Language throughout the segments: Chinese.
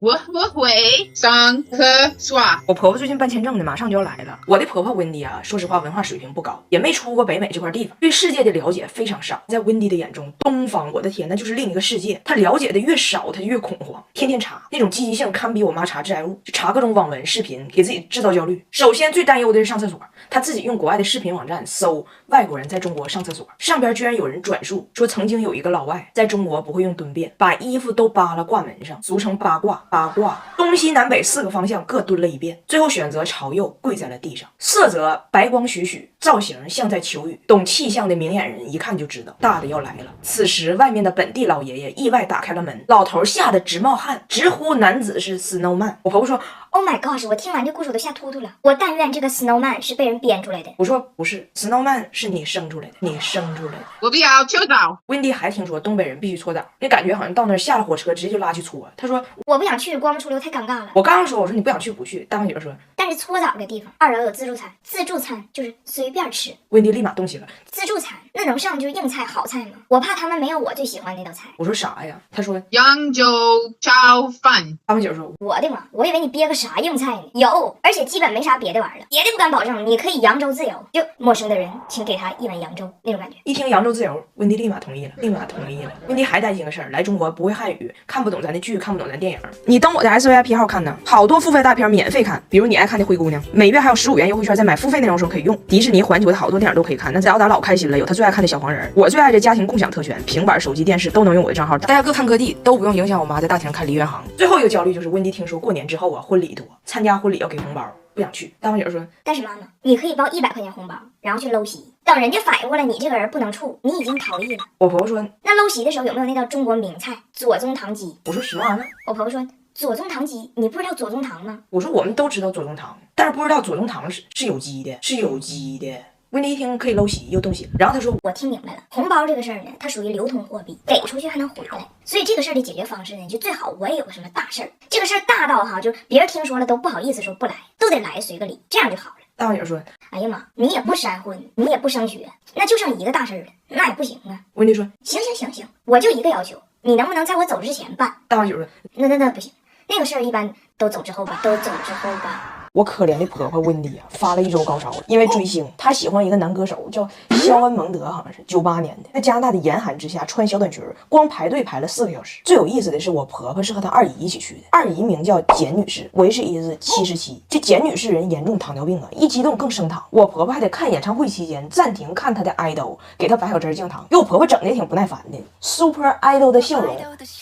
我不会上课耍。我婆婆最近办签证呢，马上就要来了。我的婆婆温迪啊，说实话文化水平不高，也没出过北美这块地方，对世界的了解非常少。在温迪的眼中，东方，我的天，那就是另一个世界。她了解的越少，她就越恐慌，天天查，那种积极性堪比我妈查致癌物，就查各种网文视频，给自己制造焦虑。首先最担忧的是上厕所，她自己用国外的视频网站搜外国人在中国上厕所，上边居然有人转述说，曾经有一个老外在中国不会用蹲便，把衣服都扒拉挂门上，俗称八卦。东西南北4个方向各蹲了一遍，最后选择朝右跪在了地上，色泽白光许许，造型像在求雨。懂气象的明眼人一看就知道大的要来了。此时外面的本地老爷爷意外打开了门，老头吓得直冒汗，直呼男子是 Snowman。 我婆婆说 Oh my gosh， 我听完这故事我都吓秃秃了。我但愿这个 Snowman 是被人编出来的。我说不是， Snowman 是你生出来的，你生出来的。我不要搓澡。温迪还听说东北人必须搓澡，那感觉好像到那儿下了火车直接就拉去搓。他说我不想去，光不出溜太尴尬了。我刚刚说，我说你不想去不去，大胖姐说但是搓澡的地方2楼有自助餐，自助餐就是随便吃。温迪立马动心了，自助餐那能上就是硬菜好菜吗？我怕他们没有我最喜欢那道菜。我说啥呀？他说扬州炒饭。大胖姐说我的妈，我以为你憋个啥硬菜呢？有，而且基本没啥别的玩意儿了，别的不敢保证，你可以扬州自由，就陌生的人请给他一碗扬州那种感觉。一听扬州自由，温迪立马同意了。温迪还担心个事儿，来中国不会汉语，看不懂咱的剧，看不懂咱电影。你登我的 SVIP 号看呢，好多付费大片免费看，比如你爱看的灰姑娘，每月还有15元优惠券，在买付费内容时候可以用。迪士尼、环球的好多电影都可以看，那在澳大老开心了，有他最爱看的小黄人，我最爱的家庭共享特权，平板、手机、电视都能用我的账号，大家各看各地，都不用影响我妈在大厅看梨园行。最后一个焦虑就是温迪听说过年之后啊，婚礼多，参加婚礼要给红包，不想去。大胖姐说但是妈妈，你可以包100块钱红包，然后去搂席，等人家反应过来你这个人不能处，你已经逃逸了。我婆婆说那搂席的时候有没有那道中国名菜左宗棠鸡？我说什么玩意儿？我婆婆说左宗棠鸡，你不知道左宗棠吗？我说我们都知道左宗棠，但是不知道左宗棠是有机的，是有机的。温迪一听可以搂席，又动心了。然后他说我听明白了，红包这个事儿呢，它属于流通货币，给出去还能回来，所以这个事儿的解决方式呢，就最好我也有个什么大事儿，这个事儿大到哈，就别人听说了都不好意思说不来，都得来随个礼，这样就好了。大胖姐说哎呀妈，你也不闪婚，你也不升学，那就剩一个大事儿了，那也不行啊。温迪说行，我就一个要求，你能不能在我走之前办？大胖姐说那不行，那个事儿一般都走之后吧。我可怜的婆婆温迪啊，发了1周高烧，因为追星。她喜欢一个男歌手叫肖恩蒙德，好像是98年的，在加拿大的严寒之下穿小短裙，光排队排了4个小时。最有意思的是，我婆婆是和她二姨一起去的，二姨名叫简女士，维氏is 77。这简女士人严重糖尿病啊，一激动更升糖。我婆婆还得看演唱会期间暂停看她的 idol， 给她白小针降糖，给我婆婆整的也挺不耐烦的。Super idol 的笑容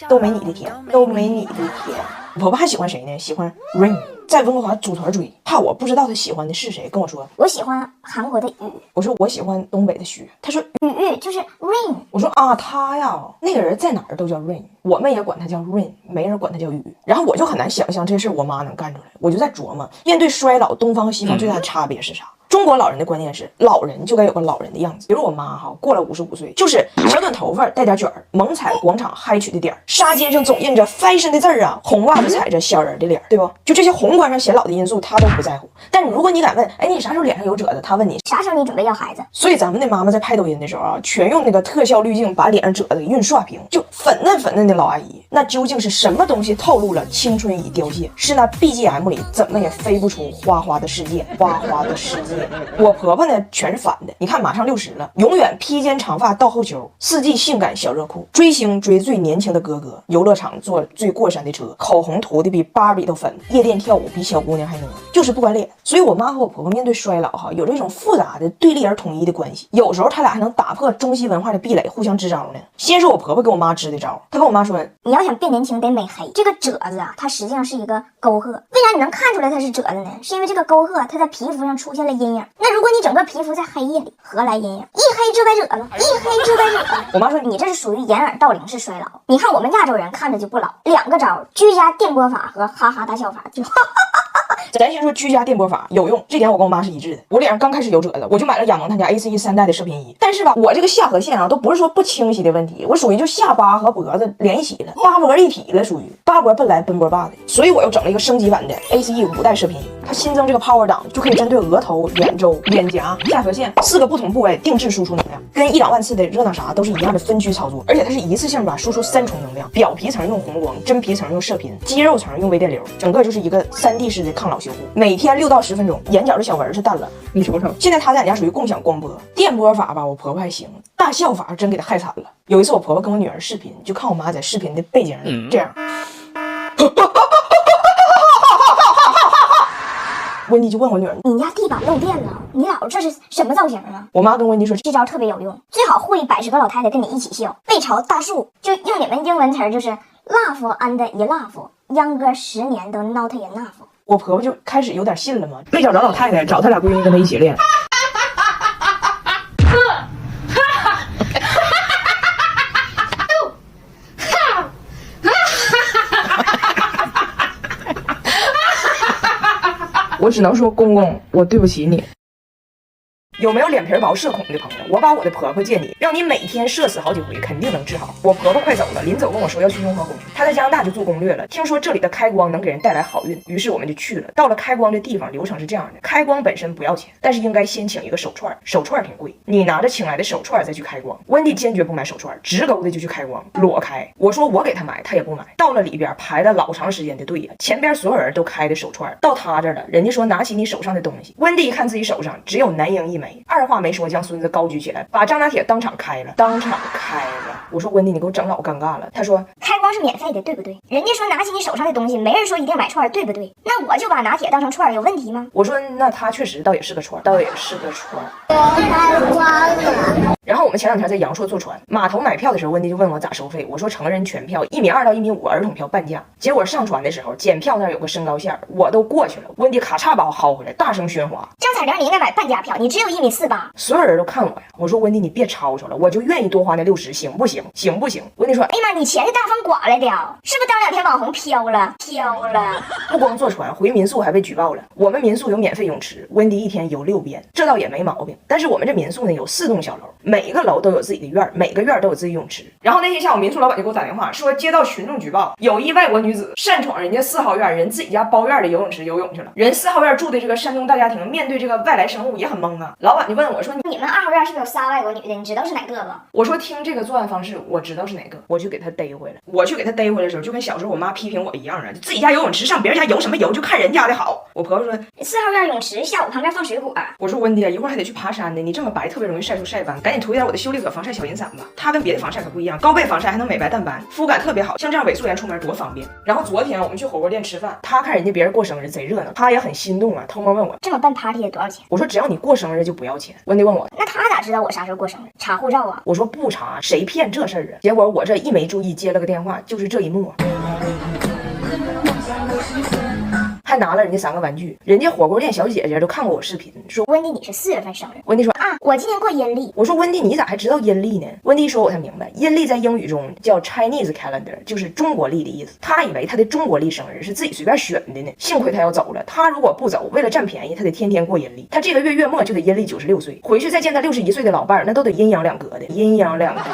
都没你的甜，都没你的甜。我婆婆还喜欢谁呢？喜欢 Rain。在温哥华组团追，怕我不知道他喜欢的是谁，跟我说我喜欢韩国的雨。我说我喜欢东北的雪。他说雨就是 rain。我说啊，他呀，那个人在哪儿都叫 rain， 我们也管他叫 rain， 没人管他叫雨。然后我就很难想象这事我妈能干出来，我就在琢磨，面对衰老，东方和西方最大的差别是啥？中国老人的观念是，老人就该有个老人的样子。比如我妈哈，过了55岁，就是小短头发，带点卷儿，猛踩广场嗨曲的点儿，纱巾上总印着 fashion 的字儿啊，红袜子踩着小人的脸，对不？就这些宏观上显老的因素，她都不在乎。但如果你敢问，哎，你啥时候脸上有褶子？她问你啥时候你准备要孩子？所以咱们的妈妈在拍抖音的时候啊，全用那个特效滤镜把脸上褶子给晕刷屏，就粉嫩的老阿姨。那究竟是什么东西透露了青春已凋谢？是那 BGM 里怎么也飞不出花花的世界，花花的世界。我婆婆呢全是反的，你看马上60了，永远披肩长发到后丘，4季性感小热裤，追星追最年轻的哥哥，游乐场坐最过山的车，口红涂的比芭比都粉，夜店跳舞比小姑娘还能，就是不管脸。所以我妈和我婆婆面对衰老哈，有这种复杂的对立而统一的关系，有时候他俩还能打破中西文化的壁垒，互相支招呢。先是我婆婆给我妈支的招，她跟我妈说，你要想变年轻得美黑，这个褶子啊，它实际上是一个沟壑。为啥你能看出来它是褶子呢？是因为这个沟壑它在皮肤上出现了阴影。那如果你整个皮肤在黑夜里，何来阴影？一黑就该褶了，一黑就该褶了。我妈说你这是属于掩耳盗铃式衰老。你看我们亚洲人看着就不老，2个招，居家电波法和哈哈大笑法，就哈哈哈哈，咱先说居家电波法有用，这点我跟我妈是一致的。我脸上刚开始有褶子，我就买了雅萌他家 ACE3代的射频仪，但是吧，我这个下颌线啊，都不是说不清晰的问题，我属于就下巴和脖子连一起了，八脖一体了，属于八脖奔来奔波霸的。所以我又整了一个升级版的 ACE5代射频仪，它新增这个 Power 档，就可以针对额头、眼周、脸颊、下颌线4个不同部位定制输出能量，跟一两万次的热纳啥都是一样的分区操作，而且它是一次性吧输出3重能量，表皮层用红光，真皮层用射频，肌肉层用微电流，整个就是一个3D 式的抗老修护，每天6到10分钟，眼角的小纹是淡了，你瞅瞅。现在他在俺家属于共享光波，电波法吧，我婆婆还行，大笑法真给她害惨了。有一次我婆婆跟我女儿视频，就看我妈在视频的背景这样。温迪就问我女儿：“你家地板漏电了，你姥这是什么造型啊？”我妈跟温迪说：“这招特别有用，最好会110个老太太跟你一起笑，背朝大树，就用你们英文词儿就是 laugh and laugh， 秧歌10年都 not enough。”我婆婆就开始有点信了嘛，没找着老太太，找她俩闺女跟她一起练。我只能说，公公，我对不起你。有没有脸皮薄社恐的朋友？我把我的婆婆借你，让你每天射死好几回，肯定能治好。我婆婆快走了，临走跟我说要去雍和宫，她在加拿大就做攻略了，听说这里的开光能给人带来好运，于是我们就去了。到了开光的地方，流程是这样的：开光本身不要钱，但是应该先请一个手串，手串挺贵，你拿着请来的手串再去开光。温迪坚决不买手串，直勾的就去开光，裸开。我说我给他买，他也不买。到了里边排了老长时间的队呀，前边所有人都开的手串，到他这儿了，人家说拿起你手上的东西。温迪一看自己手上只有男婴1枚，二话没说将孙子高举起来，把张拿铁当场开了，当场开了。我说温迪，你给我整老尴尬了。他说开光是免费的，对不对？人家说拿起你手上的东西，没人说一定买串，对不对？那我就把拿铁当成串，有问题吗？我说那他确实倒也是个串，倒也是个串。开光了。然后我们前2天在阳朔坐船，码头买票的时候，温迪就问我咋收费，我说成人全票1.2米到1.5米，儿童票半价。结果上船的时候，检票那儿有个身高线，我都过去了，温迪咔嚓把我薅回来，大声喧哗。张彩玲，你应该买半价票，你只有1.48米。所有人都看我呀，我说温迪你别吵吵了，我就愿意多花那60，行不行？行不行？温迪说，哎呀妈，你钱是大风刮来的，是不是当2天网红飘了？不光坐船，回民宿还被举报了。我们民宿有免费泳池，温迪1天游6遍，这倒也没毛病。但是我们这民宿呢有4栋小楼，每个楼都有自己的院，每个院都有自己泳池。然后那天下午，民宿老板就给我打电话说，接到群众举报，有一外国女子擅闯人家4号院人自己家包院的游泳池游泳去了。人4号院住的这个山东大家庭，面对这个外来生物也很懵啊。老板就问我说，你们2号院是不是有3外国女的？你知道是哪个不？我说听这个作案方式，我知道是哪个，我去给他逮回来。我去给他逮回来的时候，就跟小时候我妈批评我一样啊，自己家游泳池上别人家游什么游，就看人家的好。我婆婆说4号院泳池下午旁边放水果。我说温迪啊，一会儿还得去爬山呢，你这么白特别容易晒出晒斑，赶紧涂一点我的修丽可防晒小银伞吧。它跟别的防晒可不一样，高倍防晒还能美白淡斑，肤感特别好，像这样伪素颜出门多方便。然后昨天我们去火锅店吃饭，他看人家别人过生日贼热闹，他也很心动啊，偷摸问我这么办 party 得多少钱？我说只要你过生日就不要钱。温迪问我那他咋知道我啥时候过生日？查护照啊？我说不查，谁骗这事儿啊？结果我这一没注意接了个电话，就是这一幕。还拿了人家3个玩具，人家火锅店小姐姐都看过我视频，说温迪你是4月份生日。温迪说啊，我今年过阴历。我说温迪你咋还知道阴历呢？温迪说我才明白，阴历在英语中叫 Chinese calendar， 就是中国历的意思。他以为他的中国历生日是自己随便选的呢，幸亏他要走了，他如果不走，为了占便宜，他得天天过阴历。他这个月月末就得阴历96岁，回去再见他61岁的老伴儿，那都得阴阳两隔的，阴阳两隔的。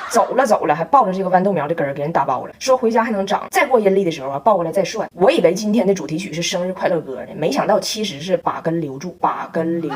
走了，还抱着这个豌豆苗的根儿给人打包了，说回家还能长，再过阴历的时候啊，抱过来再涮。我以为今天的主题曲是生日快乐歌呢，没想到其实是把根留住，把根留住。